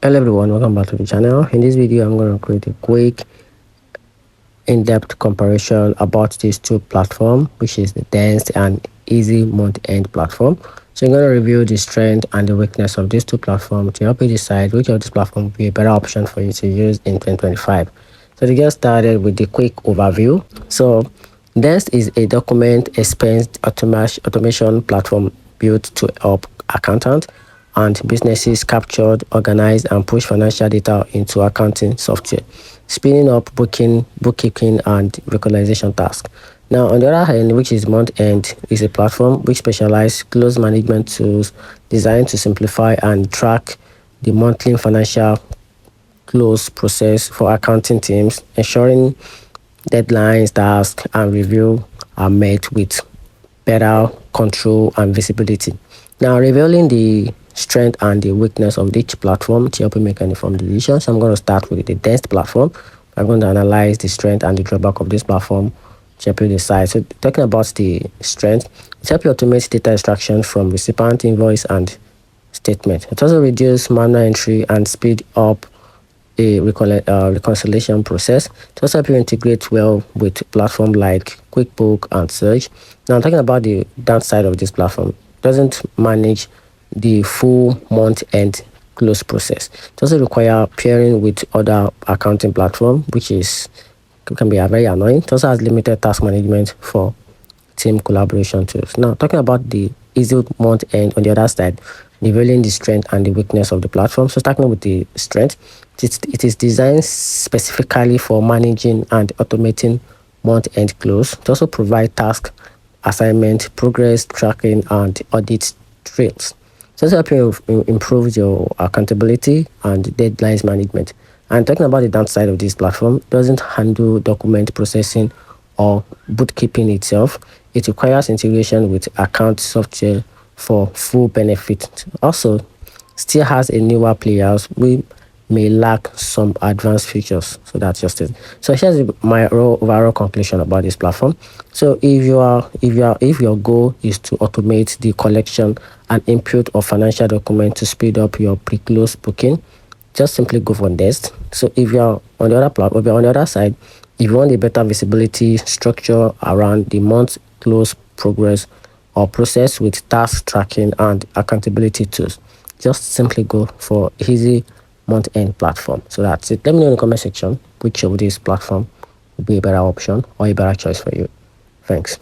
Hello everyone, welcome back to the channel. In this video I'm going to create a quick in-depth comparison about these two platforms, which is the Dext and easy month-end platform. So I'm going to review the strength and the weakness of these two platforms to help you decide which of these platforms will be a better option for you to use in 2025. So to get started with the quick overview, so Dext is a document expense automation platform built to help accountants and businesses capture, organize, and push financial data into accounting software, speeding up bookkeeping, and reconciliation tasks. Now, on the other hand, which is month-end, is a platform which specializes close management tools designed to simplify and track the monthly financial close process for accounting teams, ensuring deadlines, tasks, and review are met with better control and visibility. Now, revealing the strength and the weakness of each platform to help you make an informed decision. So I'm going to start with the Dext platform. I'm going to analyze the strength and the drawback of this platform to help you decide. So talking about the strength, it helps you automate data extraction from recipient, invoice, and statement. It also reduces manual entry and speed up a reconciliation process. It also helps you integrate well with platforms like QuickBooks and Search. Now, I'm talking about the downside of this platform. It doesn't manage the full month-end close process. It also requires pairing with other accounting platform, which can be very annoying. It also has limited task management for team collaboration tools. Now, talking about the easy month-end on the other side, revealing the strength and the weakness of the platform. So starting with the strength, it is designed specifically for managing and automating month-end close. It also provides task assignment, progress tracking, and audit trails. So also help you improve your accountability and deadlines management. And talking about the downside of this platform, it doesn't handle document processing or bookkeeping itself. It requires integration with account software for full benefit. Also, still has a newer players we may lack some advanced features. So that's just it. So here's my overall conclusion about this platform. So if your goal is to automate the collection and input of financial documents to speed up your pre-close booking, just simply go for Dext. So if you're on the other platform, if you're on the other side, if you want a better visibility structure around the month close progress or process with task tracking and accountability tools, just simply go for easy month-end platform. So that's it. Let me know in the comment section which of these platform would be a better option or a better choice for you. Thanks.